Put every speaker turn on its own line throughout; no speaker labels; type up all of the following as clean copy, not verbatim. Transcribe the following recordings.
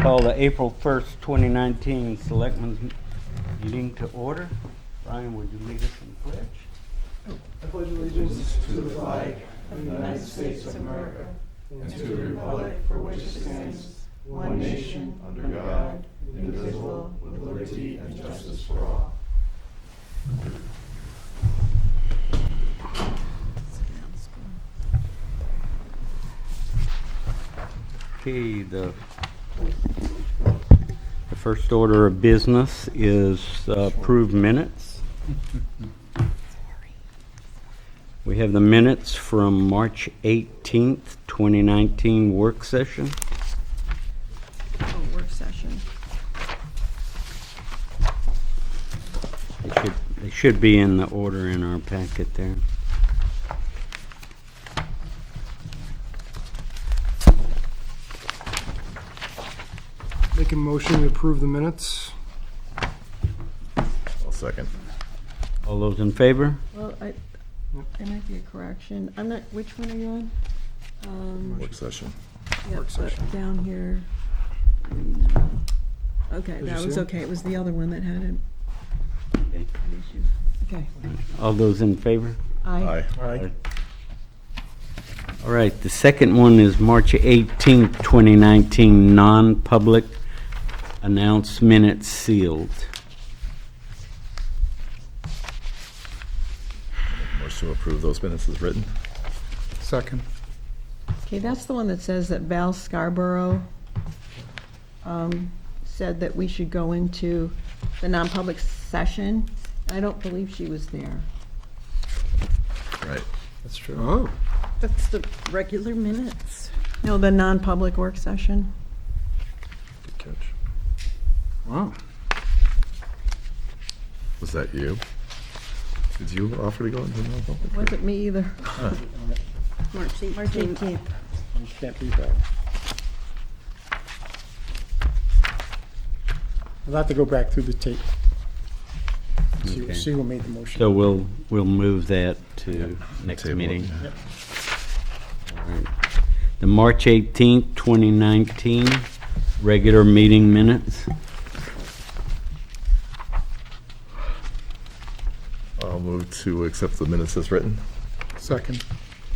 Call the April 1st, 2019 Selectmen's meeting to order. Brian, would you lead us in the pledge?
I pledge allegiance to the flag of the United States of America and to the republic for which it stands, one nation, under God, indivisible, with liberty and justice for all.
Okay, the first order of business is approved minutes. We have the minutes from March 18th, 2019 work session.
Oh, work session.
They should be in the order in our packet there.
Make a motion to approve the minutes.
I'll second.
All those in favor?
Well, there might be a correction. I'm not, which one are you on?
Work session.
Yep,
Work
but
session.
down here. Okay,
Did you
that
see
was
them?
okay. It was the other one that had an
Okay.
issue. Okay.
All those in favor?
Aye.
Aye.
All right, the second one is March 18th, 2019, non-public announced minutes sealed.
Motion to approve those minutes as written.
Second.
Okay, that's the one that says that Val Scarborough said that we should go into the non-public session. I don't believe she was there.
Right.
That's true. Oh.
That's the regular minutes.
No, the non-public work session.
Good catch.
Wow.
Was that you? Did you offer to go into non-public?
Wasn't me either.
March 18th.
March 18th.
Can't beat that. I'll have to go back through the tape.
Okay.
See who made the motion.
So we'll move that to next
Table.
meeting.
Yep.
All right. The March 18th, 2019 regular meeting minutes.
I'll move to accept the minutes as written.
Second.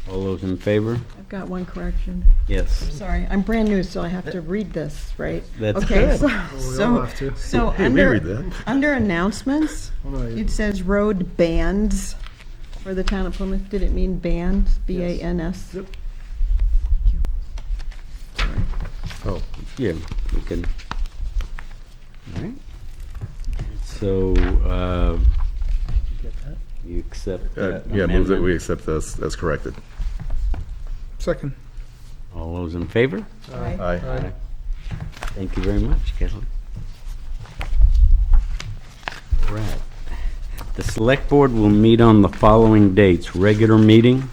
All those in favor?
I've got one correction.
Yes.
Sorry, I'm brand new, so I have to read this, right?
That's
Okay,
good.
so,
We all
so,
have to.
so
Hey, we
under,
read that.
under announcements,
Oh, no,
it says road bands for the town of Plymouth. Did it mean bands? B-A-N-S?
Yep.
Thank you. Sorry.
Oh,
Yeah, we can. All right. So,
You get that?
you accept that
yeah, move that
amendment?
we accept as corrected.
Second.
All those in favor?
Aye.
Aye.
Thank you very much, Kelly. All right. The Select Board will meet on the following dates. Regular meeting,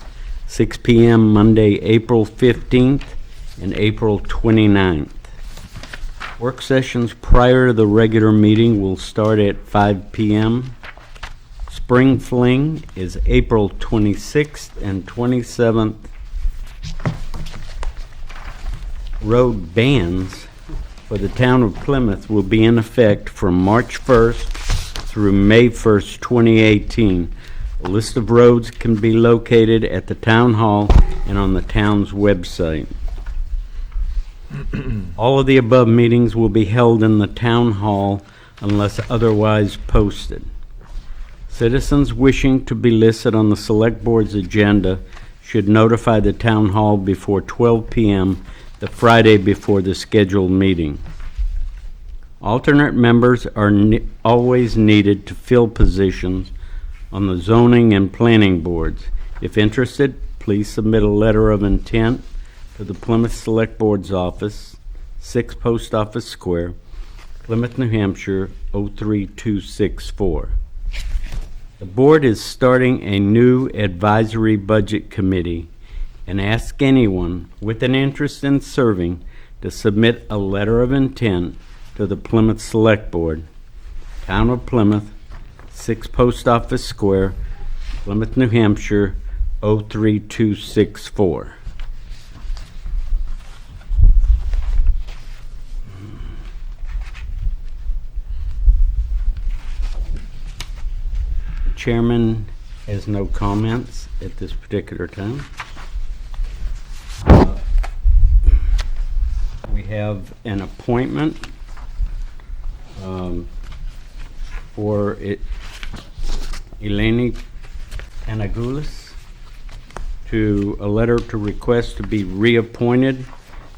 6 p.m. Monday, April 15th and April 29th. Work sessions prior to the regular meeting will start at 5 p.m. Spring Fling is April 26th and 27th. Road bans for the town of Plymouth will be in effect from March 1st through May 1st, 2018. A list of roads can be located at the town hall and on the town's website. All of the above meetings will be held in the town hall unless otherwise posted. Citizens wishing to be listed on the Select Board's agenda should notify the town hall before 12 p.m. the Friday before the scheduled meeting. Alternate members are always needed to fill positions on the zoning and planning boards. If interested, please submit a letter of intent to the Plymouth Select Board's office, 6 Post Office Square, Plymouth, New Hampshire, 03264. The board is starting a new advisory budget committee and ask anyone with an interest in serving to submit a letter of intent to the Plymouth Select Board, Town of Plymouth, 6 Post Office Square, Plymouth, New Hampshire, 03264. chairman has no comments at this particular time. We have an appointment for Eleni Anagoulis to a letter to request to be reappointed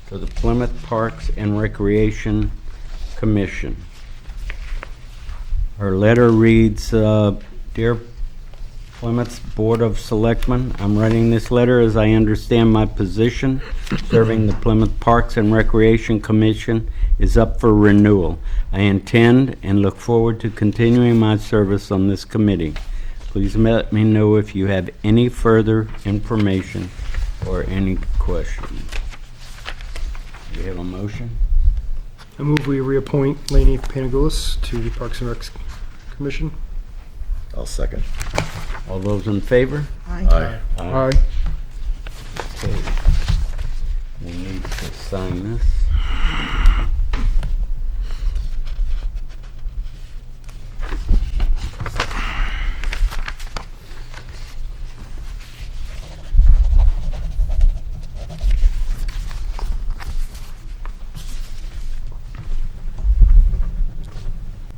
to the Plymouth Parks and Recreation Commission. Her letter reads, Dear Plymouth Board of Selectmen, I'm writing this letter as I understand my position serving the Plymouth Parks and Recreation Commission is up for renewal. I intend and look forward to continuing my service on this committee. Please let me know if you have any further information or any questions. Do you have a motion?
I move we reappoint Laney Panagoulis to the Parks and Recs Commission.
I'll second.
All those in favor?
Aye.
Aye.
Okay. We need to sign this.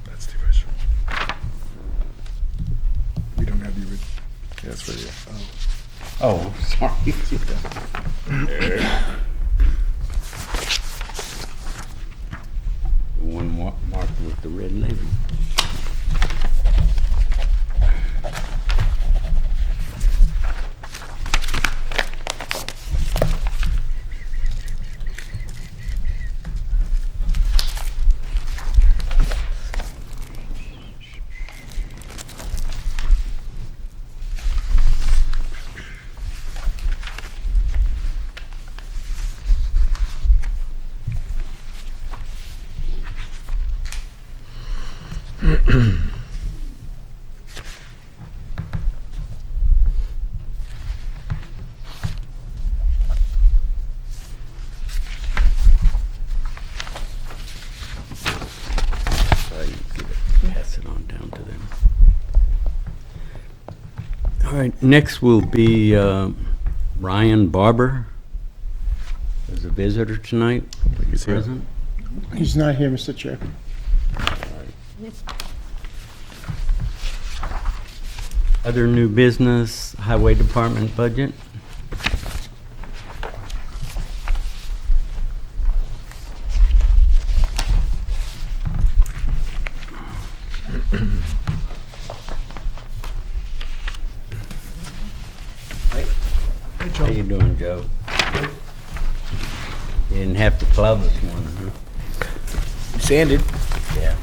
That's the original. We don't have the original. Yeah, that's right here.
Oh, sorry. The one marked with the red label. Pass it on down to them. All right, next will be Ryan Barber. There's a visitor tonight.
He's here.
Present.
He's not here, Mr. Chair.
Other new business, Highway Department budget. How you doing, Joe? You didn't have to plow this morning, huh?
Sanded.
Yeah.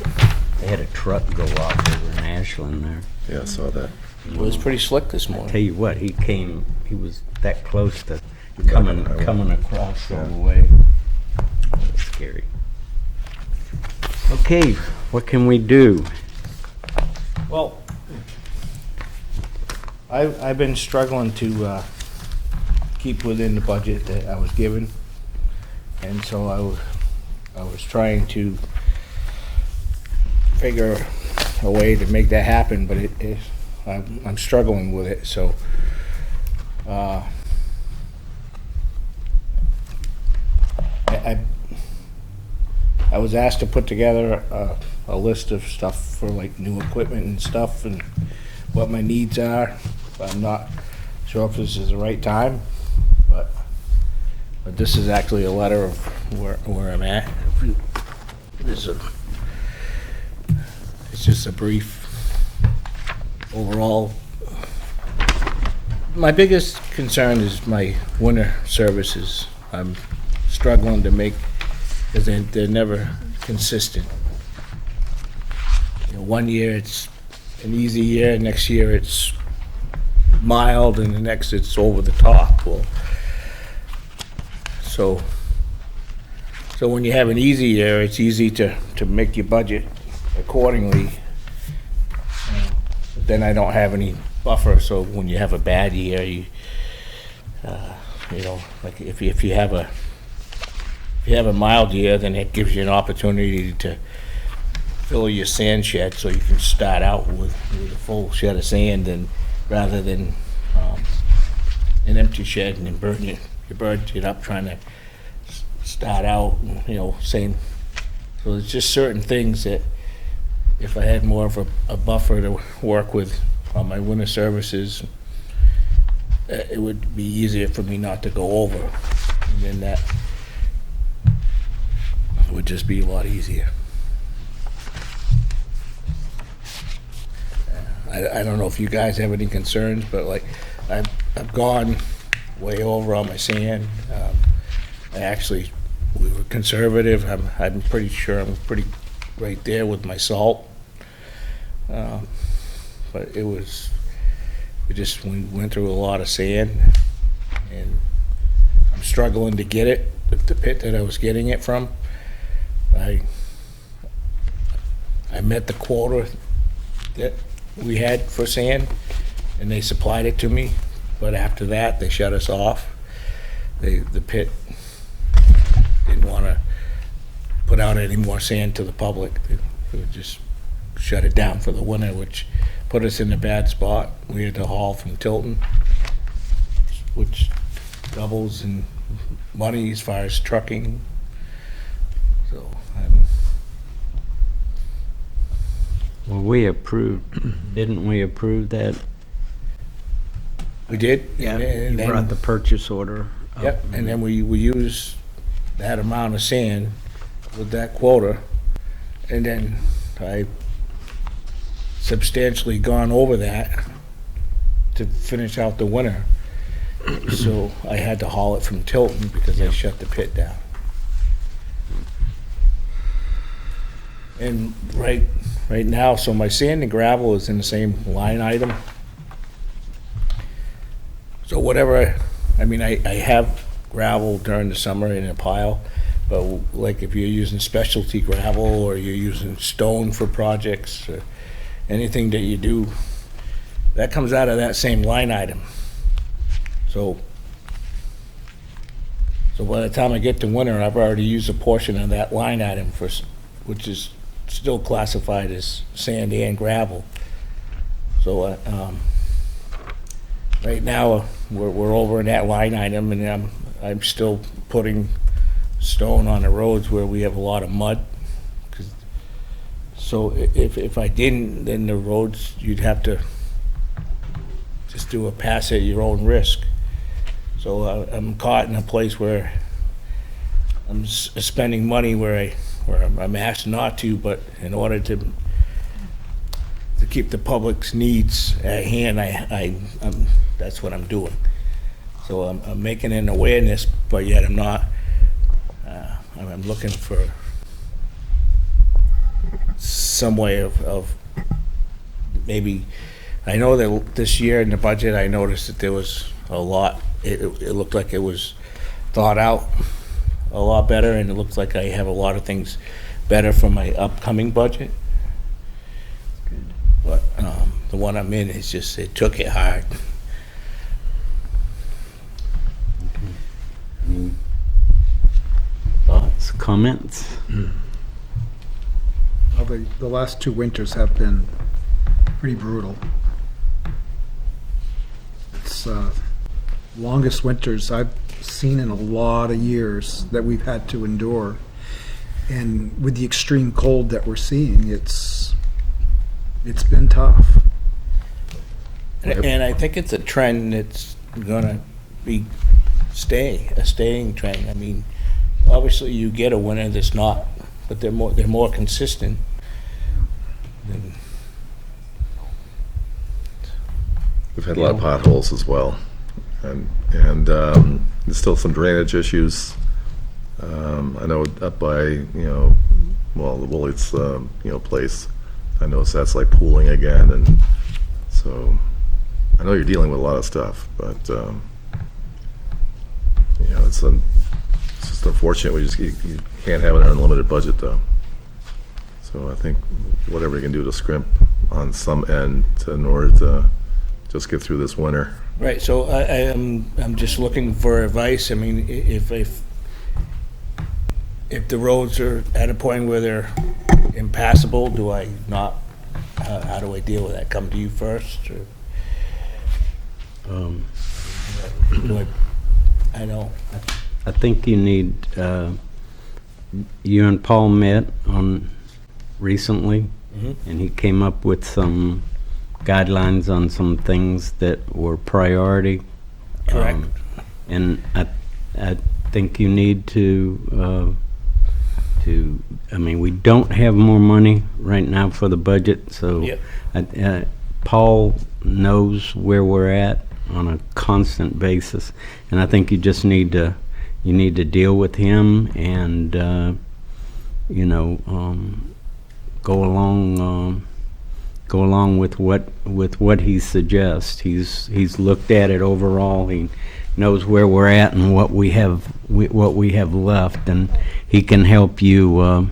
They had a truck go off over in Ashland there.
Yeah, I saw that.
It was pretty slick this
Tell
morning.
you what, he was that close to
on the highway.
coming across all the way. That was scary. Okay, what can we do?
Well, I've been struggling to keep within the budget that I was given, and so I was trying to figure a way to make that happen, but I'm struggling with it. So I was asked to put together a list of stuff for like new equipment and stuff and what my needs are. I'm not sure if this is the right time, but this is actually a letter of where I'm at. It's just a brief overall. My biggest concern is my winter services. I'm struggling to make, because they're never consistent. You know, one year it's an easy year, next year it's mild, and the next it's over the top. Well, so when you have an easy year, it's easy to make your budget accordingly. But then I don't have any buffer, so when you have a bad year, you know, like if you have a mild year, then it gives you an opportunity to fill your sand shed so you can start out with a full shed of sand and rather than an empty shed and then you burn it up trying to start out, saying, so there's just certain things that if I had more of a buffer to work with on my winter services, it would be easier for me not to go over. And then that would just be a lot easier. I don't know if you guys have any concerns, but like I've gone way over on my sand. We were conservative. I'm pretty sure I'm pretty right there with my salt. But we went through a lot of sand, and I'm struggling to get it. The pit that I was getting it from, I met the quota that we had for sand, and they supplied it to me. But after that, they shut us off. The pit didn't want to put out any more sand to the public. They would just shut it down for the winter, which put us in a bad spot. We had to haul from Tilton, which doubles in money as far as trucking. So
Well, didn't we approve that?
we did.
Yeah,
and
you
then-
brought the purchase order up.
Yep, and then we used that amount of sand with that quota, and then I substantially gone over that to finish out the winter. So I had to haul it from Tilton because I shut the pit down. And right now, so my sand and gravel is in the same line item. So whatever, I have gravel during the summer in a pile, but like if you're using specialty gravel or you're using stone for projects or anything that you do, that comes out of that same line item. So by the time I get to winter, I've already used a portion of that line item which is still classified as sand and gravel. So right now, we're over in that line item, and I'm still putting stone on the roads where we have a lot of mud. So if I didn't, then the roads, you'd have to just do a pass at your own risk. So I'm caught in a place where I'm spending money where I'm asked not to, but in order to keep the public's needs at hand, that's what I'm doing. So I'm making an awareness, but yet I'm not. I'm looking for some way of maybe. I know that this year in the budget, I noticed that there was a lot. It looked like it was thought out a lot better, and it looks like I have a lot of things better for my upcoming budget. But the one I'm in is just, it took it hard.
Any thoughts, comments?
Well, the last 2 winters have been pretty brutal. It's longest winters I've seen in a lot of years that we've had to endure. And with the extreme cold that we're seeing, it's been tough.
And I think it's a trend that's gonna be a staying trend. Obviously you get a winter that's not, but they're more consistent.
We've had a lot of potholes as well, and there's still some drainage issues. I know up by the Willits place, I noticed that's like pooling again, and so I know you're dealing with a lot of stuff, but it's just unfortunate. You can't have an unlimited budget though. So I think whatever you can do to scrimp on some end in order to just get through this winter.
Right, so I'm just looking for advice. If the roads are at a point where they're impassable? Do I not, how do I deal with that? Come to you first, or do I know.
I think you need, you and Paul met on recently, and he came up with some guidelines on some things that were priority.
Correct.
And I think you need to, I mean, we don't have more money right now for the budget, so
Yep.
Paul knows where we're at on a constant basis, and I think you just need to, deal with him and, go along with what he suggests. He's looked at it overall. He knows where we're at and what we have left, and he can help you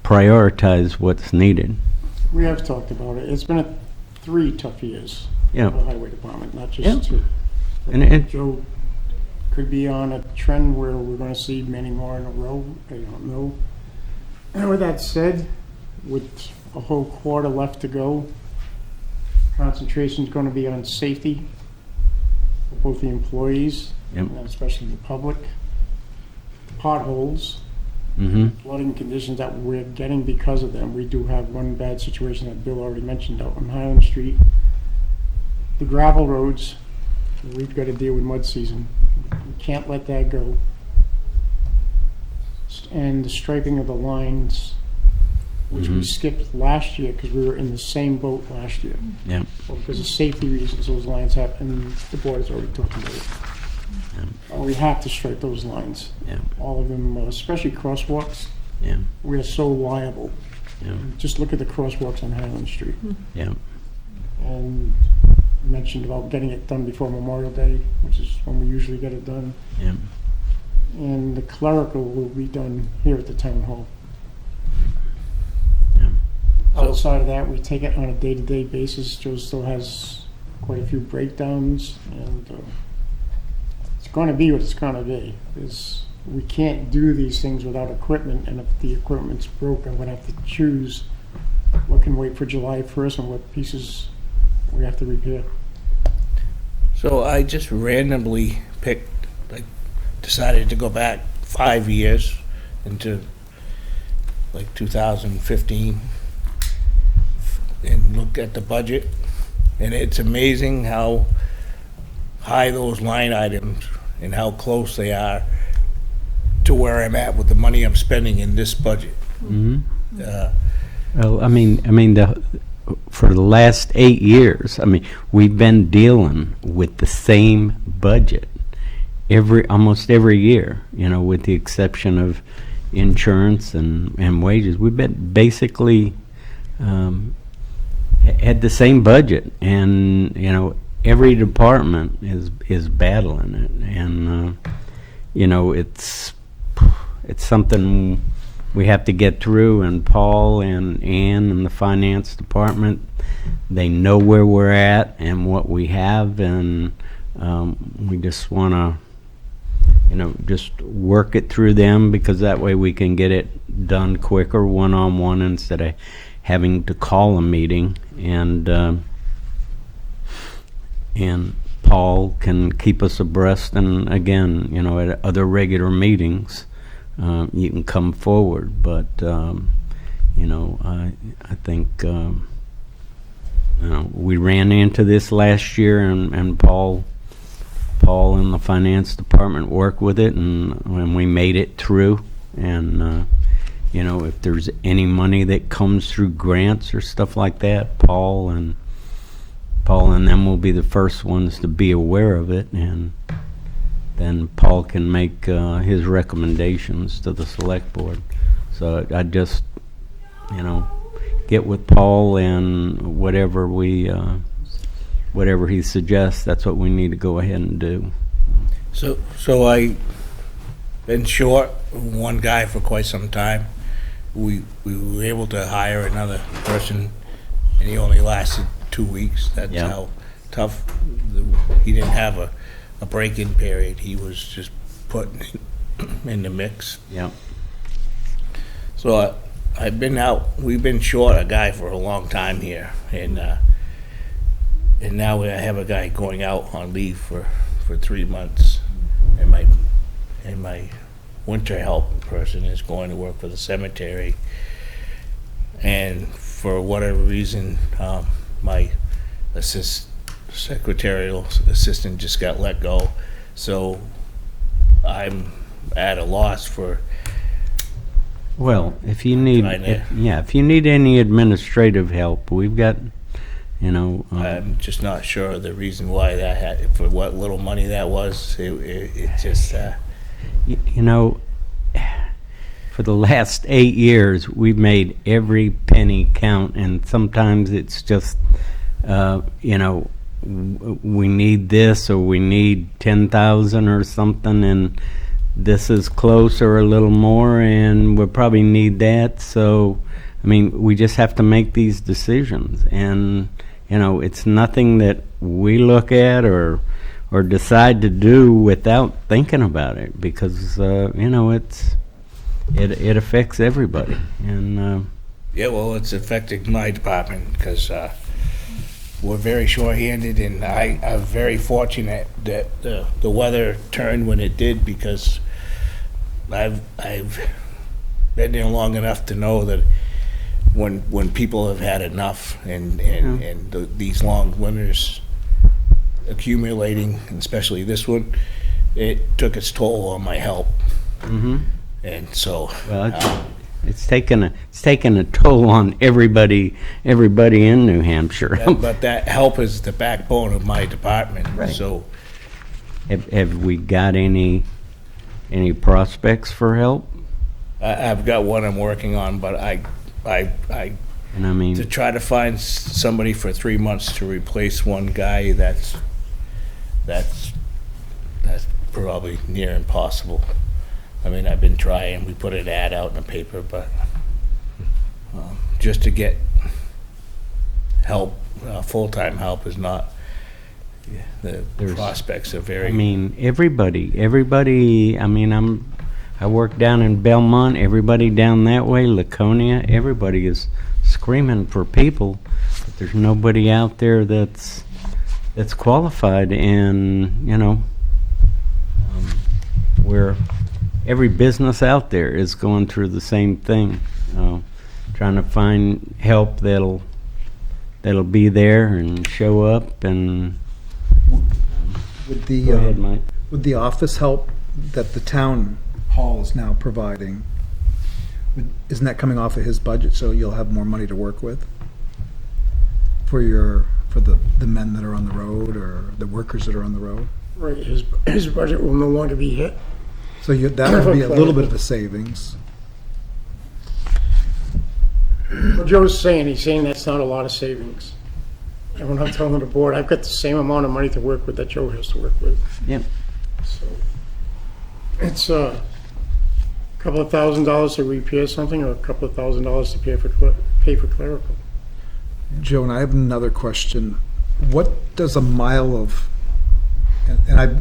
prioritize what's needed.
We have talked about it. It's been 3 tough years
Yeah.
for the highway department, not just
Yeah.
2.
And
Joe could be on a trend where we're gonna see many more in a row. I don't know. And with that said, with a whole quarter left to go, concentration's gonna be on safety for both the employees,
Yep.
and especially the public. Potholes, flooding conditions that we're getting because of them. We do have one bad situation that Bill already mentioned out on Highland Street. The gravel roads, we've got to deal with mud season. We can't let that go. And the striping of the lines, which we skipped last year because we were in the same boat last year.
Yeah.
Well, because of safety reasons, those lines have, and the board has already talked about it. We have to stripe those lines.
Yeah.
All of them, especially crosswalks.
Yeah.
We are so liable.
Yeah.
Just look at the crosswalks on Highland Street.
Yeah.
And you mentioned about getting it done before Memorial Day, which is when we usually get it done.
Yeah.
And the clerical will be done here at the town hall.
Yeah.
Outside of that, we take it on a day-to-day basis. Joe still has quite a few breakdowns, and it's going to be what it's going to be. We can't do these things without equipment, and if the equipment's broken, I'm going to have to choose what can wait for July 1st and what pieces we have to repair.
So I just randomly picked, decided to go back 5 years into 2015 and look at the budget, and it's amazing how high those line items and how close they are to where I'm at with the money I'm spending in this budget.
Well, I mean, for the last 8 years, we've been dealing with the same budget almost every year, with the exception of insurance and wages. We've been basically had the same budget, and every department is battling it, and it's something we have to get through. And Paul and Ann and the finance department, they know where we're at and what we have, and we just want to just work it through them, because that way we can get it done quicker, one-on-one, instead of having to call a meeting. And Paul can keep us abreast, and again, at other regular meetings, you can come forward. But I think we ran into this last year, and Paul and the finance department worked with it, and we made it through. And if there's any money that comes through grants or stuff like that, Paul and them will be the first ones to be aware of it, and then Paul can make his recommendations to the select board. So I just, get with Paul, and whatever he suggests, that's what we need to go ahead and do.
So I been short one guy for quite some time. We were able to hire another person, and he only lasted 2 weeks. That's
Yeah.
how tough. He didn't have a break-in period. He was just put in the mix.
Yeah.
So I've been out, we've been short a guy for a long time here, and now I have a guy going out on leave for 3 months, and my winter help person is going to work for the cemetery, and for whatever reason, my secretarial assistant just got let go, so I'm at a loss for.
Well, if you need,
Kinda.
if you need any administrative help, we've got,
I'm just not sure of the reason why that had, for what little money that was. It just,
for the last 8 years, we've made every penny count, and sometimes it's just, we need this, or we need 10,000 or something, and this is close or a little more, and we'll probably need that. So, I mean, we just have to make these decisions, and it's nothing that we look at or decide to do without thinking about it, because it affects everybody, and
yeah, well, it's affecting my department because we're very short-handed, and I'm very fortunate that the weather turned when it did, because I've been there long enough to know that when people have had enough, and these long winters accumulating, and especially this one, it took its toll on my help. And so,
well, it's taken a toll on everybody in New Hampshire.
but that help is the backbone of my department.
Right.
So,
Have we got any prospects for help?
I've got one I'm working on, but I
And I mean,
to try to find somebody for 3 months to replace one guy, that's probably near impossible. I mean, I've been trying. We put an ad out in the paper, but just to get help, full-time help, is not. The prospects are very.
I mean, everybody. I mean, I work down in Belmont. Everybody down that way, Laconia. Everybody is screaming for people, but there's nobody out there that's qualified. And where every business out there is going through the same thing, trying to find help that'll be there and show up. And
With the,
go ahead, Mike.
with the office help that the town hall is now providing, isn't that coming off of his budget, so you'll have more money to work with for the men that are on the road, or the workers that are on the road?
Right, his budget will no longer be hit.
So that would be a little bit of a savings.
What Joe's saying, he's saying that's not a lot of savings. And when I'm telling the board, I've got the same amount of money to work with that Joe has to work with.
Yep.
So it's a couple of $1,000s to repair something, or a couple of $1,000s to pay for clerical.
Joe, and I have another question. What does a mile of, and I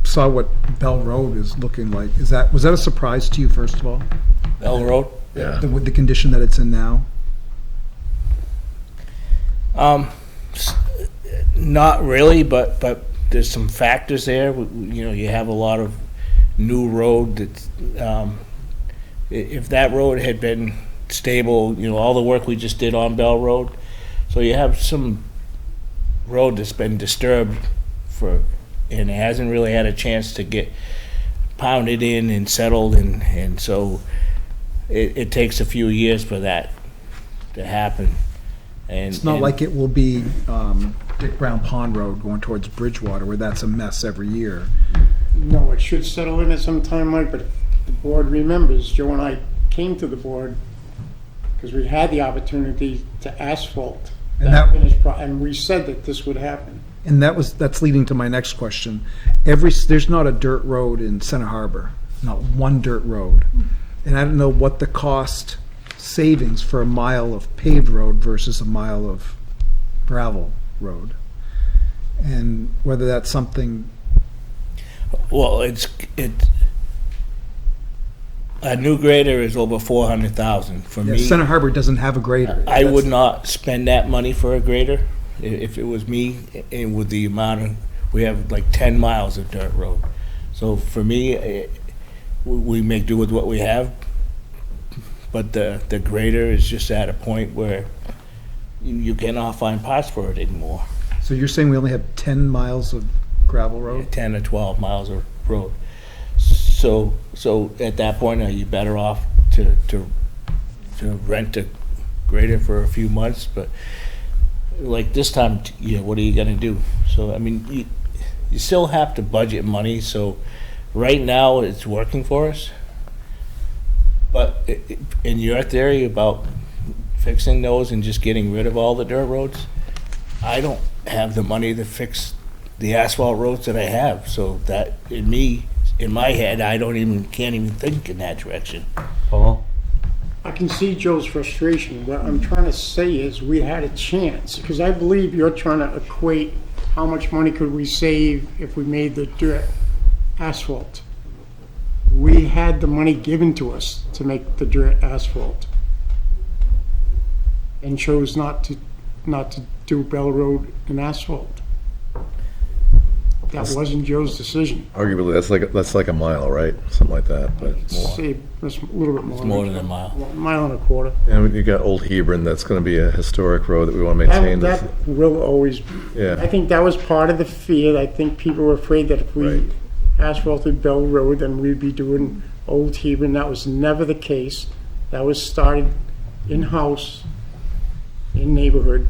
saw what Bell Road is looking like. Was that a surprise to you, first of all?
Bell Road?
Yeah.
With the condition that it's in now?
Not really, but there's some factors there. You have a lot of new road that's, if that road had been stable, all the work we just did on Bell Road, so you have some road that's been disturbed and it hasn't really had a chance to get pounded in and settled, and so it takes a few years for that to happen. And
It's not like it will be Dick Brown Pond Road going towards Bridgewater, where that's a mess every year.
No, it should settle in at some time, Mike, but if the board remembers, Joe and I came to the board because we had the opportunity to asphalt
And
that
that-
finished and we said that this would happen.
And that's leading to my next question. There's not a dirt road in Center Harbor, not one dirt road. And I don't know what the cost savings for a mile of paved road versus a mile of gravel road. And whether that's something,
well, A new grader is over 400,000 for
Yeah,
me.
Center Harbor doesn't have a grader.
I would
That's-
not spend that money for a grader if it was me, and with the amount of, we have like 10 miles of dirt road. So for me, we make do with what we have, but the grader is just at a point where you cannot find parts for it anymore.
So you're saying we only have 10 miles of gravel road?
10 or 12 miles of road. So at that point, are you better off to rent a grader for a few months? But like this time, what are you gonna do? So, I mean, you still have to budget money, so right now, it's working for us. But in your theory about fixing those and just getting rid of all the dirt roads, I don't have the money to fix the asphalt roads that I have, so that, in my head, can't even think in that direction.
Paul?
I can see Joe's frustration. What I'm trying to say is we had a chance, because I believe you're trying to equate how much money could we save if we made the dirt asphalt. We had the money given to us to make the dirt asphalt and chose not to do Bell Road and asphalt. That wasn't Joe's decision.
Arguably, that's like a mile, right? Something like that, but.
Say, that's a little bit more.
It's more than a mile.
Mile and a quarter.
And you got Old Hebron, that's gonna be a historic road that we wanna maintain.
That will always, I
Yeah,
think that was part of the fear. I think people were afraid that if we
Right.
asphalted Bell Road, then we'd be doing Old Hebron. That was never the case. That was started in-house, in neighborhood.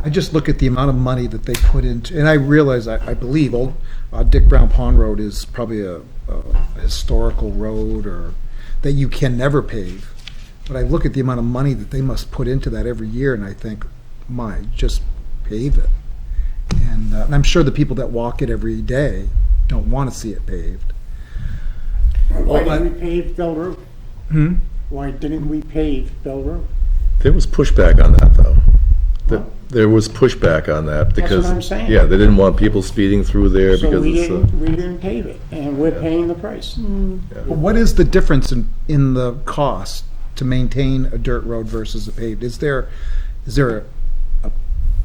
I just look at the amount of money that they put into, and I realize, I believe old Dick Brown Pond Road is probably a historical road or that you can never pave. But I look at the amount of money that they must put into that every year, and I think, just pave it. And I'm sure the people that walk it every day don't want to see it paved.
Why didn't we pave Bell Road?
Hmm?
Why didn't we pave Bell Road?
there was pushback on that, though. There was pushback on that because.
what I'm saying.
Yeah, they didn't want people speeding through there
So
because
we
it's.
didn't pave it, and we're paying the price.
But what is the difference in the cost to maintain a dirt road versus a paved? Is there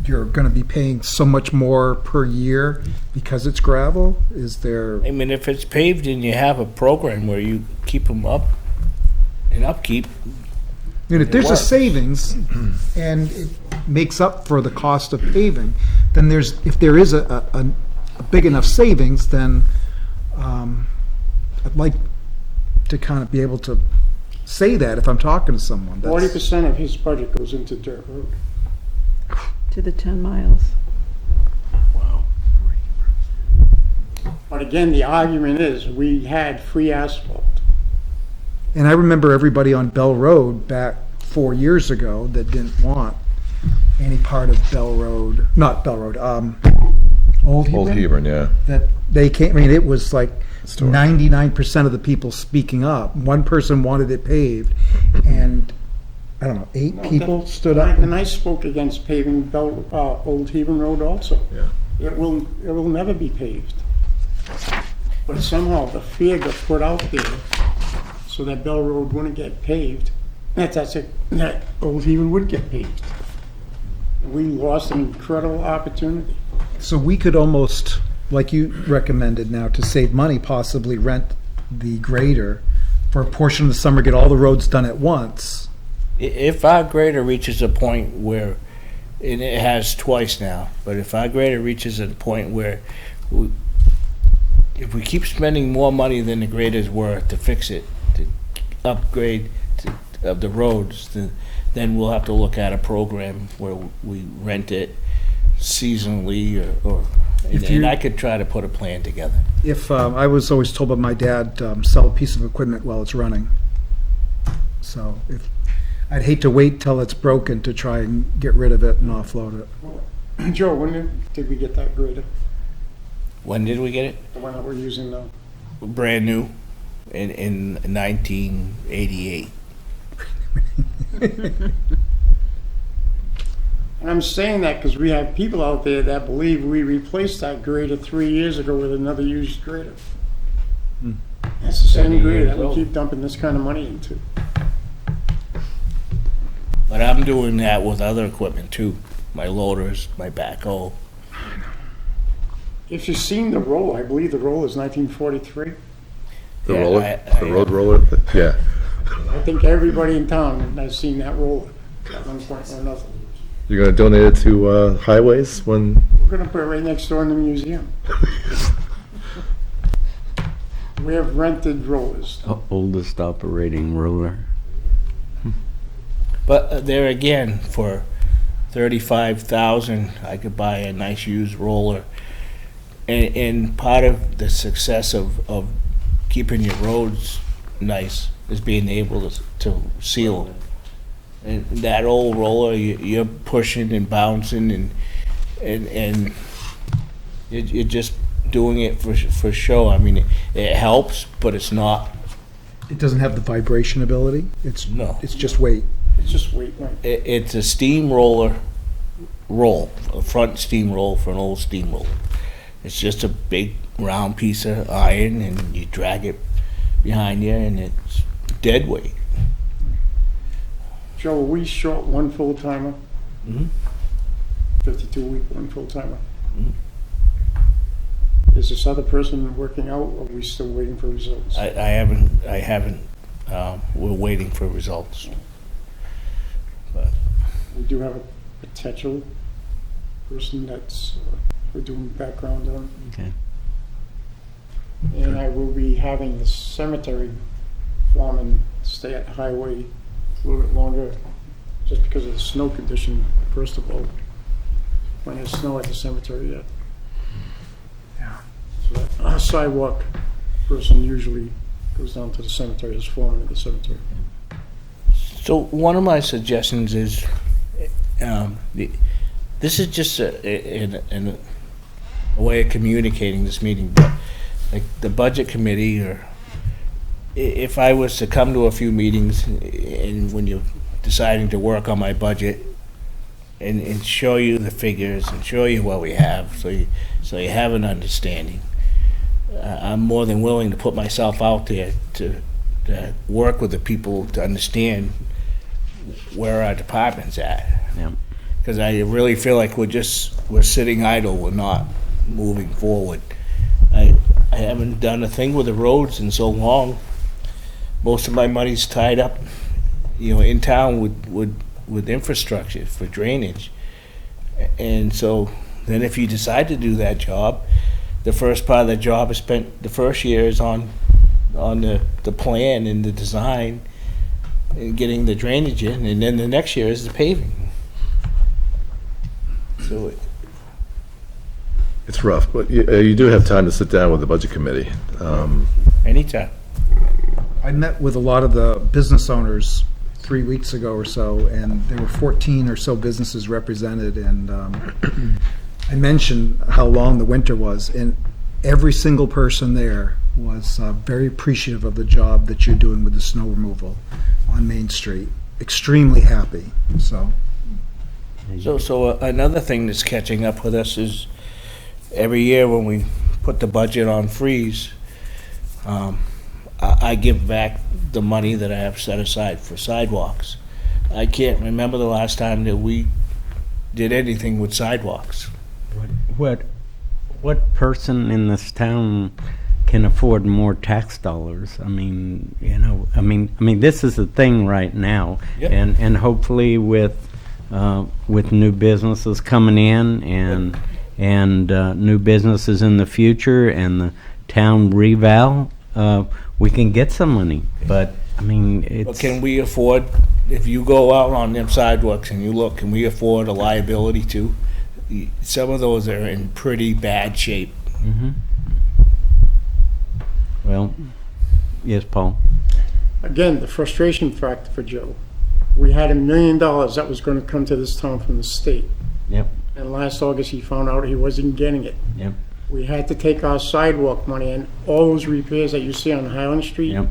you're gonna be paying so much more per year because it's gravel? Is there,
I mean, if it's paved and you have a program where you keep them up and upkeep,
I mean, if there's a
works.
savings and it makes up for the cost of paving, then if there is a big enough savings, then I'd like to kind of be able to say that if I'm talking to someone.
40% of his budget goes into dirt road.
To the 10 miles.
But again, the argument is, we had free asphalt.
And I remember everybody on Bell Road back 4 years ago that didn't want any part of Bell Road, not Bell Road, Old
Old
Hebron.
Hebron, yeah.
That they came, I mean, it was like
Historic.
99% of the people speaking up. One person wanted it paved, and I don't know, 8 people stood up.
And I spoke against paving Old Hebron Road also.
Yeah.
It will never be paved. But somehow the fear got put out there so that Bell Road wouldn't get paved. That Old Hebron would get paved. We lost an incredible opportunity.
So we could almost, like you recommended now, to save money, possibly rent the grader for a portion of the summer, get all the roads done at once.
if our grader reaches a point where, and it has twice now, but if our grader reaches a point where if we keep spending more money than the grader's worth to fix it, to upgrade of the roads, then we'll have to look at a program where we rent it seasonally and I could try to put a plan together.
If, I was always told by my dad, sell a piece of equipment while it's running. So I'd hate to wait till it's broken to try and get rid of it and offload it.
Joe, when did we get that grader?
When did we get it?
The one that we're using now?
Brand new in 1988.
And I'm saying that because we have people out there that believe we replaced that grader 3 years ago with another used grader. It's the same
30
grade
years
that we
old.
keep dumping this kind of money into.
But I'm doing that with other equipment too, my loaders, my backhoe.
If you've seen the roller, I believe the roller is 1943.
The
Yeah,
roller,
I-
the road roller, yeah.
I think everybody in town has seen that roller at one point or another.
You're gonna donate it to highways when,
We're gonna put it right next door in the museum. We have rented rollers.
Oldest operating roller.
But there again, for 35,000, I could buy a nice used roller. And part of the success of keeping your roads nice is being able to seal them. And that old roller, you're pushing and bouncing and you're just doing it for show. I mean, it helps, but it's not,
It doesn't have the vibration ability. It's
No.
It's just weight.
It's just wait, right.
it's a steamroller roll, a front steamroller for an old steamroller. It's just a big round piece of iron and you drag it behind you and it's dead weight.
Joe, are we short one full-timer?
Mhm.
52-week, one full-timer?
Mhm.
Is this other person working out, or are we still waiting for results?
I haven't, we're waiting for results. But
We do have a potential person that's, we're doing background on.
Okay.
And I will be having the cemetery foreman stay at highway a little bit longer, just because of the snow condition, first of all. When there's snow at the cemetery yet.
Yeah.
So that our sidewalk person usually goes down to the cemetery as foreman of the cemetery.
So one of my suggestions is, this is just a way of communicating this meeting, but like the budget committee, or if I was to come to a few meetings and when you're deciding to work on my budget and show you the figures and show you what we have, so you have an understanding. I'm more than willing to put myself out there to work with the people to understand where our department's at.
Yeah.
Because I really feel like we're sitting idle, we're not moving forward. I haven't done a thing with the roads in so long. Most of my money's tied up, in town with infrastructure for drainage. And so then if you decide to do that job, the first part of the job is spent, the first year is on the plan and the design and getting the drainage in, and then the next year is the paving. So
it's rough, but you do have time to sit down with the budget committee.
anytime.
I met with a lot of the business owners 3 weeks ago or so, and there were 14 or so businesses represented, and I mentioned how long the winter was, and every single person there was very appreciative of the job that you're doing with the snow removal on Main Street. Extremely happy, so.
So another thing that's catching up with us is every year when we put the budget on freeze, I give back the money that I have set aside for sidewalks. I can't remember the last time that we did anything with sidewalks.
What person in this town can afford more tax dollars? I mean, this is the thing right now.
Yep.
And hopefully with new businesses coming in and new businesses in the future and the town reval, we can get some money. But I mean,
But
it's.
can we afford, if you go out on them sidewalks and you look, can we afford a liability too? Some of those are in pretty bad shape.
Mhm. Well, yes, Paul.
Again, the frustration factor for Joe. We had $1 million that was gonna come to this town from the state.
Yep.
And last August, he found out he wasn't getting it.
Yep.
We had to take our sidewalk money, and all those repairs that you see on Highland Street
Yep.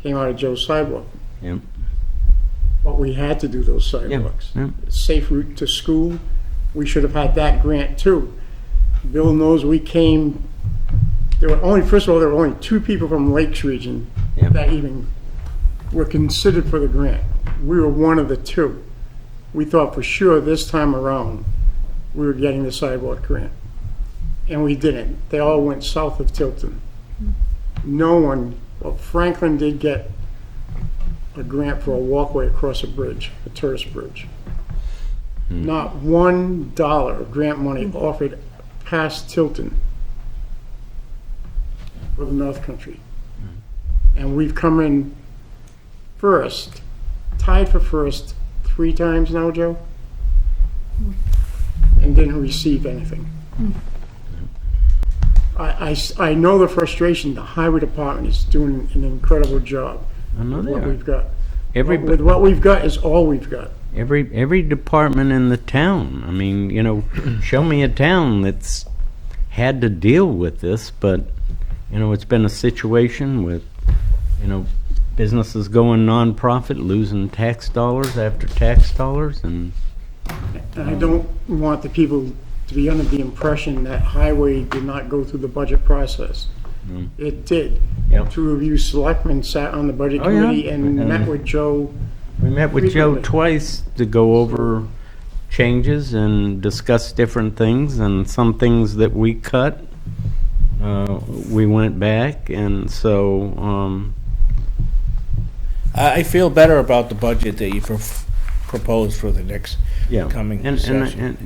came out of Joe's sidewalk.
Yep.
But we had to do those sidewalks.
Yep.
Safe route to school, we should have had that grant too. Bill knows we came First of all, there were only 2 people from Lakes region
Yeah.
that even were considered for the grant. We were one of the 2. We thought for sure this time around, we were getting the sidewalk grant. And we didn't. They all went south of Tilton. No one, well, Franklin did get a grant for a walkway across a bridge, a tourist bridge. Not $1 of grant money offered past Tilton for the North Country. And we've come in first, tied for first 3 times now, Joe, and didn't receive anything. I know the frustration. The highway department is doing an incredible job
I know
with
they
what
are.
we've got.
Everybody,
With what we've got is all we've got.
every department in the town. I mean, show me a town that's had to deal with this, but, it's been a situation with, businesses going nonprofit, losing tax dollars after tax dollars, and
And I don't want the people to be under the impression that highway did not go through the budget process. It did.
Yep.
2 of you selectmen sat on the budget
Oh, yeah.
committee and
And-
met with Joe.
we met with Joe
Frequently.
twice to go over changes and discuss different things, and some things that we cut, we went back, and so,
I feel better about the budget that you proposed for the next
yeah.
coming
And,
session.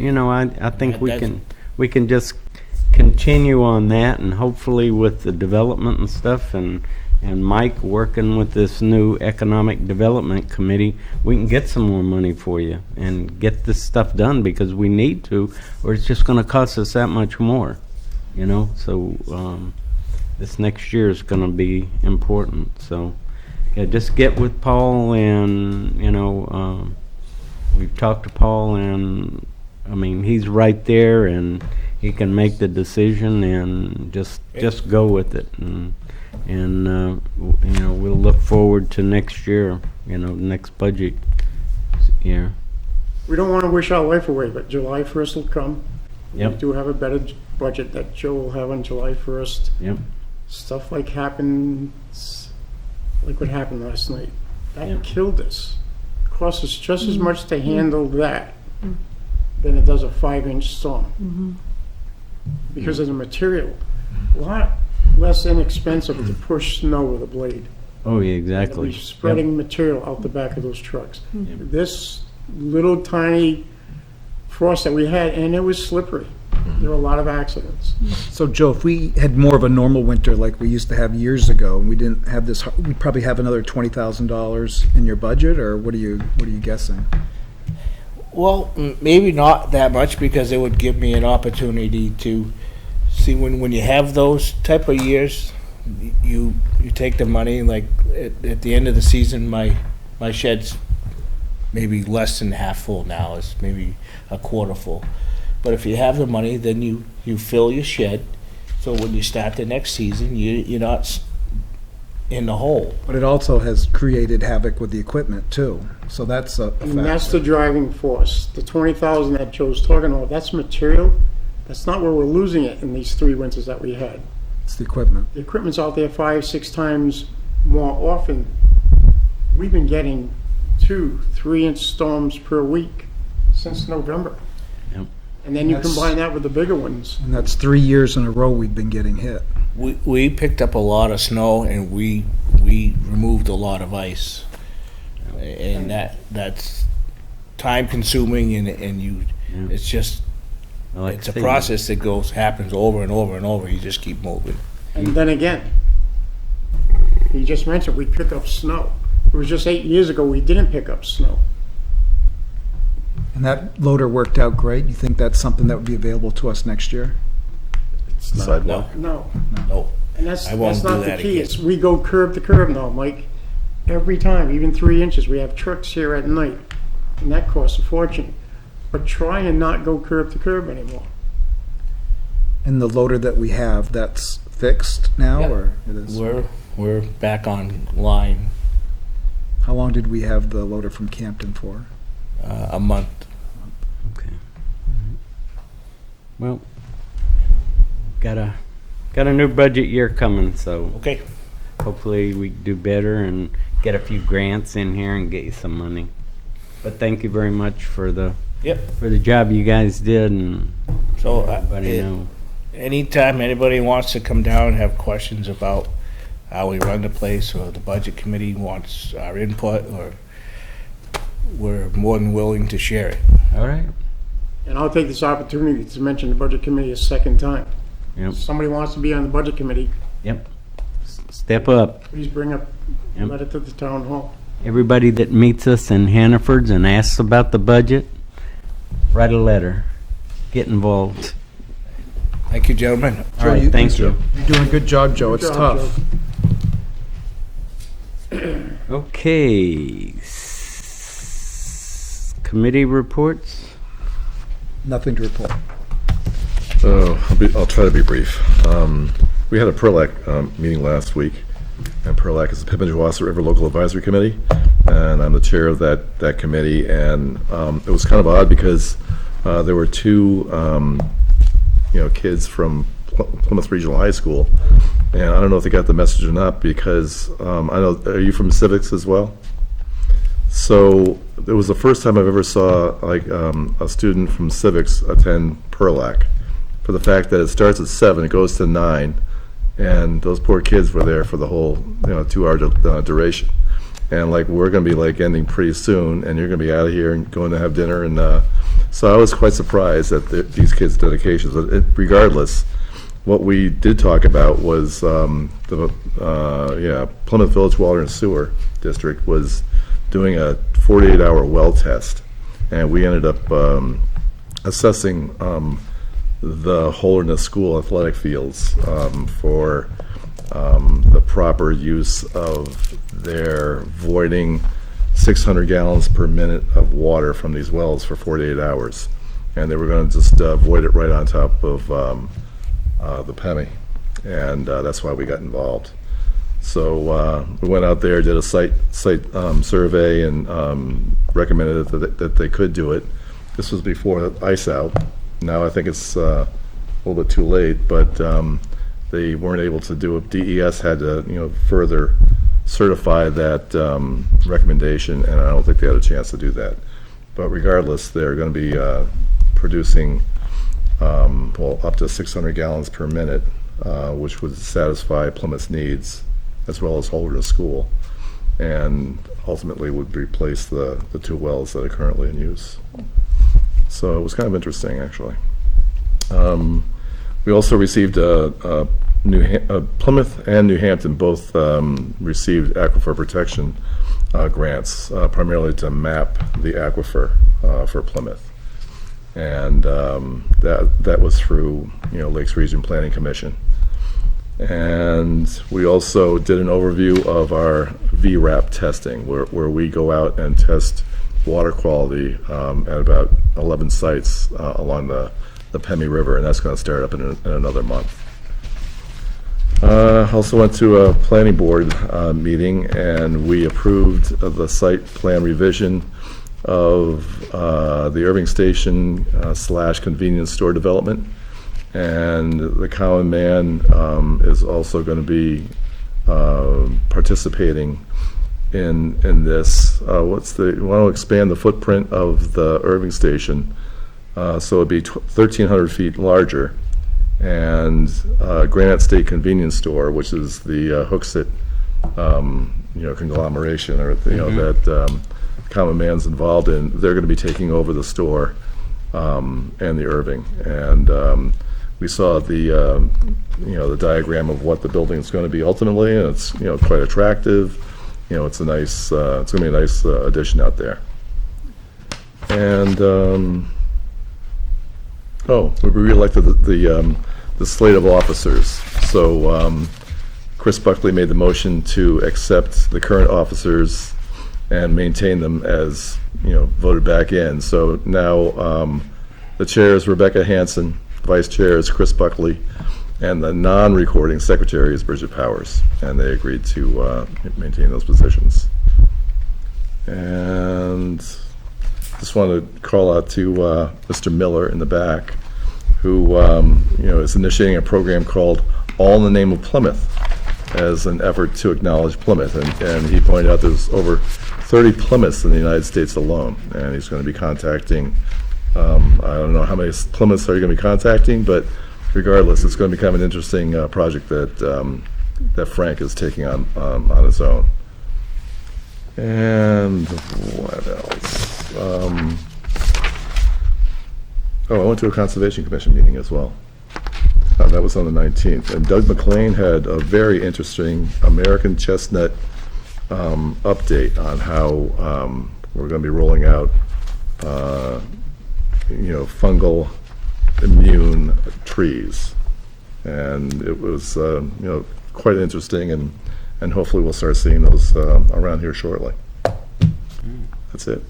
I think
That-
we can just continue on that, and hopefully with the development and stuff, and Mike working with this new economic development committee, we can get some more money for you and get this stuff done, because we need to, or it's just gonna cost us that much more, so, this next year is gonna be important, so, yeah, just get with Paul, and, we've talked to Paul, and, he's right there, and he can make the decision, and just go with it, and we'll look forward to next year, next budget year.
We don't want to wish our life away, but July 1st will come. We
Yep.
do have a better budget that Joe will have on July 1st.
Yep.
Stuff like what happened last night. That
Yep.
killed us. Cost us just as much to handle that than it does a 5-inch storm. Because of the material. A lot less inexpensive to push snow with a blade.
Oh, yeah,
Than
exactly.
to be spreading material out the back of those trucks. This little tiny frost that we had, and it was slippery. There were a lot of accidents.
So Joe, if we had more of a normal winter like we used to have years ago, and we didn't have this, we'd probably have another $20,000 in your budget, or what are you guessing?
Well, maybe not that much, because it would give me an opportunity to see when you have those type of years, you take the money, like at the end of the season, my shed's maybe less than half full now, it's maybe a quarter full. But if you have the money, then you fill your shed, so when you start the next season, you're not in the hole.
But it also has created havoc with the equipment too, so that's a
And that's
factor.
the driving force. The 20,000 that Joe's talking about, that's material. That's not where we're losing it in these 3 winters that we had.
It's the equipment.
The equipment's out there 5-6 times more often. We've been getting 2-3-inch storms per week since November.
Yep.
And then you
That's-
combine that with the bigger ones.
And that's 3 years in a row we've been getting hit.
We picked up a lot of snow, and we removed a lot of ice, and that's time consuming, and
Yeah.
it's just
I like
it's a
seeing
process that happens over and over and over. You just keep moving.
And then again, you just mentioned we pick up snow. It was just 8 years ago we didn't pick up snow.
And that loader worked out great. You think that's something that would be available to us next year?
Sidewalk.
No.
No,
And that's
I won't
not
do
the
that
key.
again.
It's we go curb to curb now, Mike. Every time, even 3 inches. We have trucks here at night, and that costs a fortune. But try and not go curb to curb anymore.
And the loader that we have, that's fixed now,
Yeah.
or it is?
we're back on line
How long did we have the loader from Campton for?
a month.
Okay. Well, gotta Got a new budget year coming, so
Okay.
hopefully we do better and get a few grants in here and get you some money. But thank you very much for the job you guys did, and
So,
everybody know.
anytime anybody wants to come down and have questions about how we run the place, or the budget committee wants our input, or we're more than willing to share it.
All right.
And I'll take this opportunity to mention the budget committee a second time.
Yep.
If somebody wants to be on the budget committee,
Yep. Step up.
please bring up,
Yep.
let it to the town hall.
Everybody that meets us in Hannaford's and asks about the budget, write a letter. Get involved.
Thank you, gentlemen.
All right, thank you.
You're doing a good job, Joe. It's
Good job,
tough.
Okay. Committee reports?
Nothing to report.
I'll try to be brief. We had a PERLAC meeting last week, and PERLAC is the Pippenjawassa River Local Advisory Committee, and I'm the chair of that committee, and it was kind of odd because there were two kids from Plymouth Regional High School, and I don't know if they got the message or not, because I know, are you from civics as well? So it was the first time I've ever saw a student from civics attend PERLAC, for the fact that it starts at 7, it goes to 9, and those poor kids were there for the whole 2-hour duration. And we're going to be ending pretty soon, and you're going to be out of here and going to have dinner, and so I was quite surprised at these kids' dedications. But regardless, what we did talk about was the Plymouth Village Water and Sewer District was doing a 48-hour well test, and we ended up assessing the Holderness School athletic fields for the proper use of their voiding 600 gallons per minute of water from these wells for 48 hours. And they were going to just void it right on top of the PEMI, and that's why we got involved. So we went out there, did a site survey, and recommended that they could do it. This was before ice out. Now I think it's a little bit too late, but they weren't able to do it. DES had to further certify that recommendation, and I don't think they had a chance to do that. But regardless, they're going to be producing up to 600 gallons per minute, which would satisfy Plymouth's needs, as well as Holderness School, and ultimately would replace the 2 wells that are currently in use. So it was kind of interesting, actually. We also received Plymouth and New Hampton both received aquifer protection grants, primarily to map the aquifer for Plymouth, and that was through Lakes Region Planning Commission. And we also did an overview of our VRAP testing, where we go out and test water quality at about 11 sites along the PEMI River, and that's going to start up in another month. Also went to a planning board meeting, and we approved the site plan revision of the Irving Station / convenience store development. And the Common Man is also going to be participating in this. We want to expand the footprint of the Irving Station, so it'd be 1,300 feet larger, and Granite State Convenience Store, which is the Hooksett conglomeration, or that Common Man's involved in. They're going to be taking over the store and the Irving, and we saw the the diagram of what the building is going to be ultimately, and it's quite attractive. It's a nice it's going to be a nice addition out there. And we reelected the slate of officers. So Chris Buckley made the motion to accept the current officers and maintain them as voted back in. So now the chair is Rebecca Hanson, vice chair is Chris Buckley, and the non-recording secretary is Bridget Powers, and they agreed to maintain those positions. And just wanted to call out to Mr. Miller in the back, who is initiating a program called all in the name of Plymouth, as an effort to acknowledge Plymouth. And he pointed out there's over 30 Plymouths in the United States alone, and he's going to be contacting, I don't know how many Plymouths are you going to be contacting, but regardless, it's going to become an interesting project that Frank is taking on his own. And what else? I went to a Conservation Commission meeting as well. That was on the 19th. And Doug McLean had a very interesting American chestnut update on how we're going to be rolling out, fungal immune trees. And it was, quite interesting, and hopefully we'll start seeing those around here shortly. That's it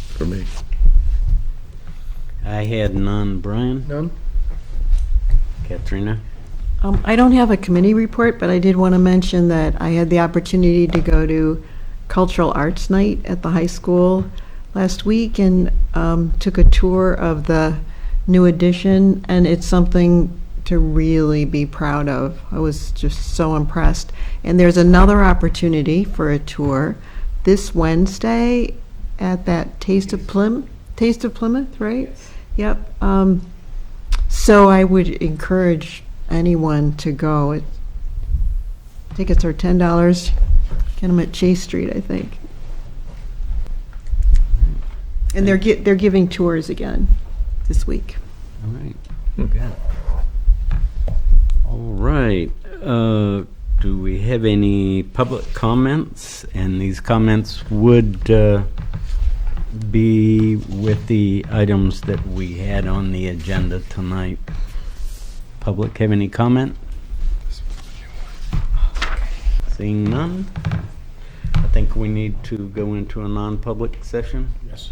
for me.
I had none. Brian?
None?
Katrina?
I don't have a committee report, but I did want to mention that I had the opportunity to go to Cultural Arts Night at the high school last week and took a tour of the new addition, and it's something to really be proud of. I was just so impressed. And there's another opportunity for a tour this Wednesday at that Taste of Plymouth, right? Yep. So I would encourage anyone to go. Tickets are $10. Get them at Chase Street, I think. And they're giving tours again this week.
All right. Good. All right. Do we have any public comments? And these comments would be with the items that we had on the agenda tonight. Public have any comment? Seeing none, I think we need to go into a non-public session.
Yes.